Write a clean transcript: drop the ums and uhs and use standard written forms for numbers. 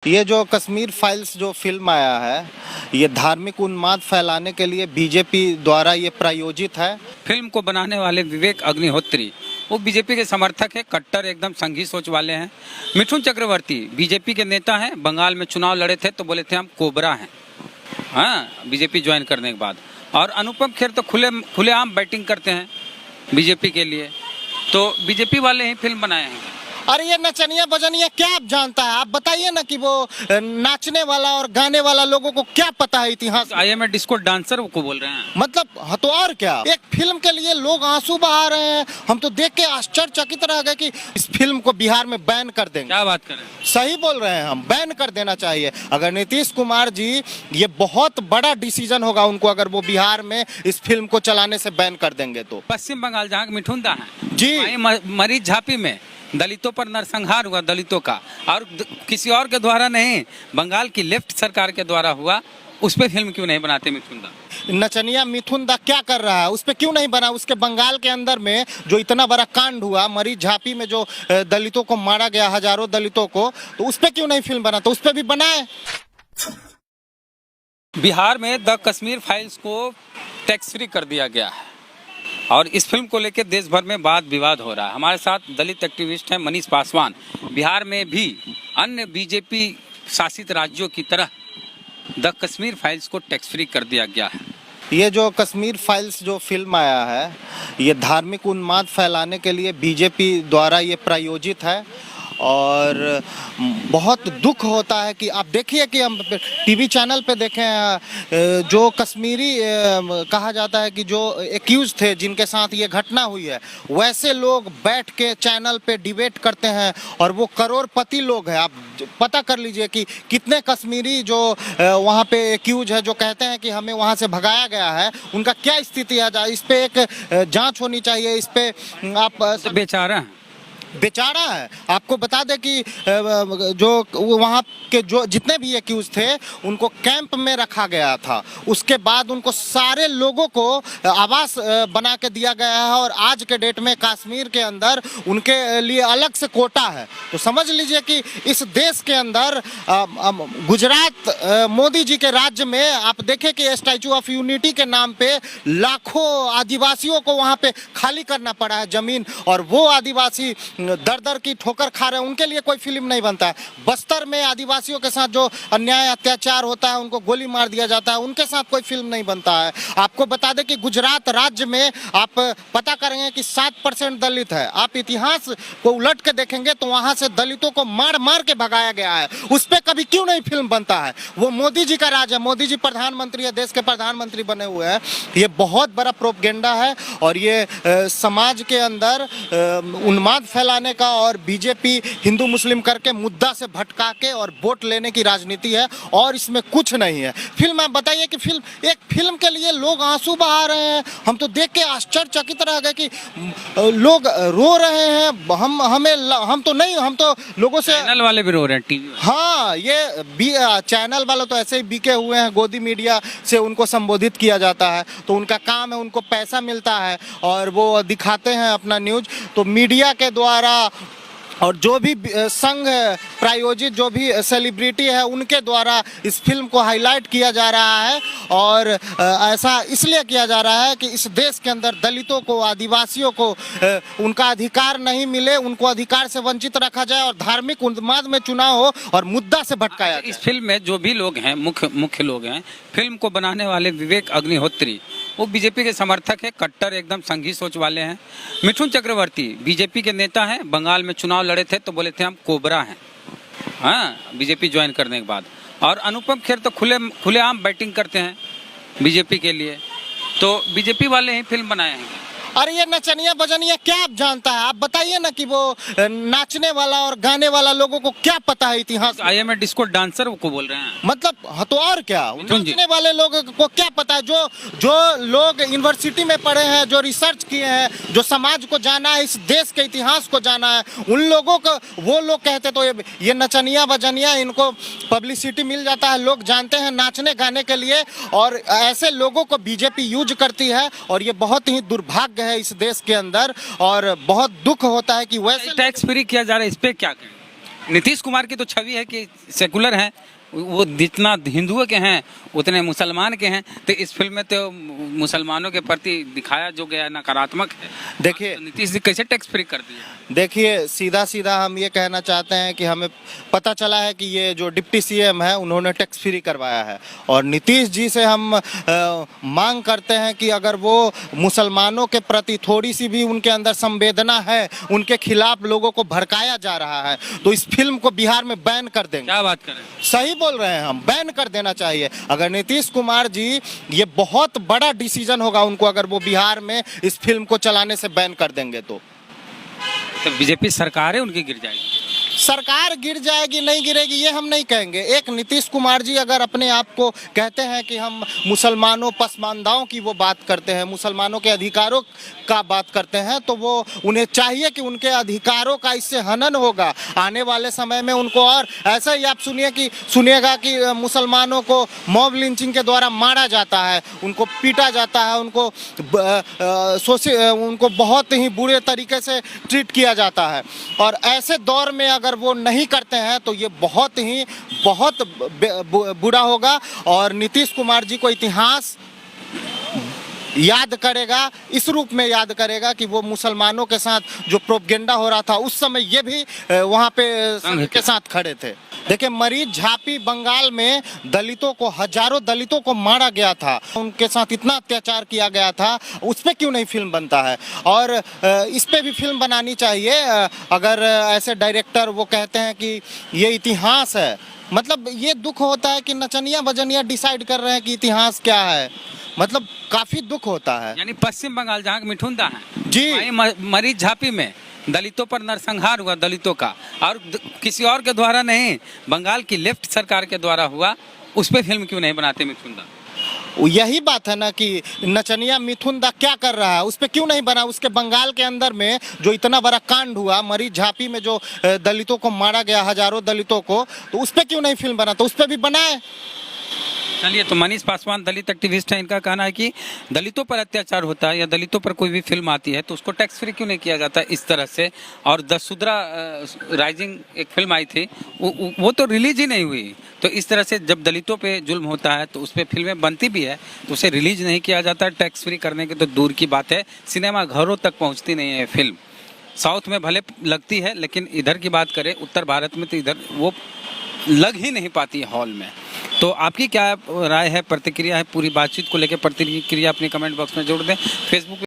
ये जो कश्मीर फाइल्स जो फिल्म आया है, ये धार्मिक उन्माद फैलाने के लिए बीजेपी द्वारा ये प्रायोजित है। फिल्म को बनाने वाले विवेक अग्निहोत्री वो बीजेपी के समर्थक है, कट्टर एकदम संघी सोच वाले हैं। मिथुन चक्रवर्ती बीजेपी के नेता हैं, बंगाल में चुनाव लड़े थे तो बोले थे हम कोबरा हैं, हाँ बीजेपी ज्वाइन करने के बाद। और अनुपम खेर तो खुलेआम बैटिंग करते हैं बीजेपी के लिए, तो बीजेपी वाले ही फिल्म बनाए हैं। अरे ये नचनिया बजनिया क्या आप जानता है? आप बताइए ना कि वो नाचने वाला और गाने वाला लोगों को क्या पता है इतिहास। I am a disco dancer को बोल रहे हैं, मतलब हाँ, तो और क्या, एक फिल्म के लिए लोग आंसू बहा रहे हैं। हम तो देख के आश्चर्यचकित रह गए कि इस फिल्म को बिहार में बैन कर देंगे। क्या बात करें, सही बोल रहे हैं, हम बैन कर देना चाहिए। अगर नीतीश कुमार जी, ये बहुत बड़ा डिसीजन होगा उनको अगर वो बिहार में इस फिल्म को चलाने से बैन कर देंगे तो। पश्चिम बंगाल जहाँ मिठुन दा है जी, मरीज झांपी में दलितों पर नरसंहार हुआ, दलितों का, और किसी और के द्वारा नहीं, बंगाल की लेफ्ट सरकार के द्वारा हुआ। उस पर फिल्म क्यों नहीं बनाते मिथुन दा? नचनिया मिथुन दा क्या कर रहा है, उस पर क्यों नहीं बना? उसके बंगाल के अंदर में जो इतना बड़ा कांड हुआ, मरीज झांपी में जो दलितों को मारा गया, हजारों दलितों को, तो उस पर क्यों नहीं फिल्म बना? तो उस पर भी बनाए। बिहार में द कश्मीर फाइल्स को टैक्स फ्री कर दिया गया है और इस फिल्म को लेकर देश भर में वाद विवाद हो रहा है। हमारे साथ दलित एक्टिविस्ट हैं मनीष पासवान। बिहार में भी अन्य बीजेपी शासित राज्यों की तरह द कश्मीर फाइल्स को टैक्स फ्री कर दिया गया है। ये जो कश्मीर फाइल्स जो फिल्म आया है, ये धार्मिक उन्माद फैलाने के लिए बीजेपी द्वारा ये प्रायोजित है। और बहुत दुख होता है कि आप देखिए कि हम टीवी चैनल पे देखें, जो कश्मीरी कहा जाता है कि जो एक्यूज थे जिनके साथ ये घटना हुई है, वैसे लोग बैठ के चैनल पे डिबेट करते हैं और वो करोड़पति लोग हैं। आप पता कर लीजिए कि कितने कश्मीरी जो वहाँ पे एक्यूज है, जो कहते हैं कि हमें वहाँ से भगाया गया है, उनका क्या स्थिति है। इस पे एक जांच होनी चाहिए। इस पे आप बेचारा है। आपको बता दें कि जो वहाँ के जो जितने भी एक्यूज थे उनको कैंप में रखा गया था, उसके बाद उनको सारे लोगों को आवास बना के दिया गया है और आज के डेट में कश्मीर के अंदर उनके लिए अलग से कोटा है। तो समझ लीजिए कि इस देश के अंदर गुजरात मोदी जी के राज्य में आप देखें कि स्टैचू ऑफ यूनिटी के नाम पे लाखों आदिवासियों को वहाँ पे खाली करना पड़ा है जमीन, और वो आदिवासी दर दर की ठोकर खा रहे हैं। उनके लिए कोई फिल्म नहीं बनता है। बस्तर में आदिवासियों के साथ जो अन्याय अत्याचार होता है, उनको गोली मार दिया जाता है, उनके साथ कोई फिल्म नहीं बनता है। आपको बता दें कि गुजरात राज्य में आप पता करेंगे कि 7% दलित है। आप इतिहास को उलट के देखेंगे तो वहां से दलितों को मार मार के भगाया गया है। उस पर कभी क्यों नहीं फिल्म बनता है? वो मोदी जी का राज है, मोदी जी प्रधानमंत्री है, देश के प्रधानमंत्री बने हुए हैं। ये बहुत बड़ा प्रोपगेंडा है और ये समाज के अंदर उन्माद फैलाने का और बीजेपी हिंदू मुस्लिम करके मुद्दा से भटका के और वोट लेने की राजनीति है, और इसमें कुछ नहीं है। फिल्म आप बताइए कि एक फिल्म के लिए लोग आंसू बहा रहे हैं। हम तो देख के आश्चर्यचकित रह गए कि लोग रो रहे हैं। हम तो लोगों से, चैनल वाले भी रो रहे हैं, टीवी। हाँ, ये चैनल वाले तो ऐसे ही बिके हुए हैं। गोदी मीडिया से उनको संबोधित किया जाता है, तो उनका काम है, उनको पैसा मिलता है और वो दिखाते हैं अपना न्यूज। तो मीडिया के द्वारा और जो भी संघ प्रायोजित जो भी सेलिब्रिटी है, उनके द्वारा इस फिल्म को हाईलाइट किया जा रहा है। और ऐसा इसलिए किया जा रहा है कि इस देश के अंदर दलितों को, आदिवासियों को उनका अधिकार नहीं मिले, उनको अधिकार से वंचित रखा जाए और धार्मिक उन्माद में चुनाव हो और मुद्दा से भटकाया जाए। इस फिल्म में जो भी लोग हैं, मुख्य लोग हैं, फिल्म को बनाने वाले विवेक अग्निहोत्री वो बीजेपी के समर्थक है, कट्टर एकदम संघी सोच वाले हैं। मिथुन चक्रवर्ती बीजेपी के नेता हैं, बंगाल में चुनाव लड़े थे तो बोले थे हम कोबरा हैं, हाँ बीजेपी ज्वाइन करने के बाद। और अनुपम खेर तो खुलेआम बैटिंग करते हैं बीजेपी के लिए, तो बीजेपी वाले ही फिल्म बनाए हैं। अरे ये नचनिया बजनिया क्या आप जानता है? आप बताइए ना कि वो नाचने वाला और गाने वाला लोगों को क्या पता है इतिहास। I am a disco dancer को बोल रहे हैं, मतलब हाँ, तो और क्या, नाचने वाले लोगों को क्या पता है? जो लोग यूनिवर्सिटी में पढ़े हैं, जो रिसर्च किए हैं, जो समाज को जाना है, इस देश के इतिहास को जाना है, उन लोगों को वो लोग कहते तो ये नचनिया बजनिया, इनको पब्लिसिटी मिल जाता है, लोग जानते हैं नाचने गाने के लिए, और ऐसे लोगों को बीजेपी यूज करती है। और ये बहुत ही दुर्भाग्य है इस देश के अंदर, और बहुत दुख होता है कि वैसे टैक्स फ्री किया जा रहा है, इस पे क्या कहें? नीतीश कुमार की तो छवि है कि सेकुलर हैं, वो जितना हिंदुओं के हैं उतने मुसलमान के हैं, तो इस फिल्म में तो मुसलमानों के प्रति दिखाया जो गया नकारात्मक है। देखिए तो नीतीश जी कैसे टैक्स फ्री कर दिए? देखिए सीधा सीधा हम ये कहना चाहते हैं कि हमें पता चला है कि ये जो डिप्टी सीएम है उन्होंने टैक्स फ्री करवाया है, और नीतीश जी से हम मांग करते हैं कि अगर वो मुसलमानों के प्रति थोड़ी सी भी उनके अंदर संवेदना है, उनके खिलाफ लोगों को भड़काया जा रहा है, तो इस फिल्म को बिहार में बैन कर देंगे। क्या बात करें, सही बोल रहे हैं हम, बैन कर देना चाहिए। अगर नीतीश कुमार जी, ये बहुत बड़ा डिसीजन होगा उनको अगर वो बिहार में इस फिल्म को चलाने से बैन कर देंगे तो बीजेपी सरकार है उनकी गिर जाएगी। सरकार गिर जाएगी नहीं गिरेगी ये हम नहीं कहेंगे। एक नीतीश कुमार जी अगर अपने आप को कहते हैं कि हम मुसलमानों पसमानदाओं की वो बात करते हैं, मुसलमानों के अधिकारों का बात करते हैं, तो वो उन्हें चाहिए कि उनके अधिकारों का इससे हनन होगा आने वाले समय में उनको। और ऐसा ही आप सुनिएगा कि मुसलमानों को मॉब लिंचिंग के द्वारा मारा जाता है, उनको पीटा जाता है, उनको बहुत ही बुरे तरीके से ट्रीट किया जाता है। और ऐसे दौर में अगर वो नहीं करते हैं तो ये बहुत बुरा होगा, और नीतीश कुमार जी को इतिहास याद करेगा, इस रूप में याद करेगा कि वो मुसलमानों के साथ जो प्रोपगेंडा हो रहा था उस समय ये भी वहाँ पे के साथ खड़े थे। देखिए मरीज झापी बंगाल में हजारों दलितों को मारा गया था, उनके साथ इतना अत्याचार किया गया था, उस पर क्यों नहीं फिल्म बनता है? और इस पे भी फिल्म बनानी चाहिए। अगर ऐसे डायरेक्टर वो कहते हैं कि ये इतिहास है, मतलब ये दुख होता है कि नचनिया बजनिया डिसाइड कर रहे हैं कि इतिहास क्या है, मतलब काफी दुख होता है। यानी पश्चिम बंगाल जहाँ मिठुन दा है जी, मरीज झापी में दलितों पर नरसंहार हुआ, दलितों का, और किसी और के द्वारा नहीं, बंगाल की लेफ्ट सरकार के द्वारा हुआ, उस पर फिल्म क्यों नहीं बनाते मिठुन दा? यही बात है ना कि नचनिया मिथुन दा क्या कर रहा है, उस पर क्यों नहीं बना? उसके बंगाल के अंदर में जो इतना बड़ा कांड हुआ, मरीज झापी में जो दलितों को मारा गया, हजारों दलितों को, तो उस पर क्यों नहीं फिल्म बना? तो उस पर भी बनाए। चलिए, तो मनीष पासवान दलित एक्टिविस्ट है, इनका कहना है कि दलितों पर अत्याचार होता है या दलितों पर कोई भी फिल्म आती है तो उसको टैक्स फ्री क्यों नहीं किया जाता इस तरह से। और द सुद्रा राइजिंग एक फिल्म आई थी, वो तो रिलीज ही नहीं हुई। तो इस तरह से जब दलितों पे जुल्म होता है तो उस पर फिल्में बनती भी है, तो उसे रिलीज नहीं किया जाता। टैक्स फ्री करने की तो दूर की बात है, सिनेमा घरों तक पहुँचती नहीं है फिल्म। साउथ में भले लगती है, लेकिन इधर की बात करें उत्तर भारत में तो इधर वो लग ही नहीं पाती है हॉल में। तो आपकी क्या राय है, प्रतिक्रिया है पूरी बातचीत को लेकर? प्रतिक्रिया अपनी कमेंट बॉक्स में जोड़ दें। फेसबुक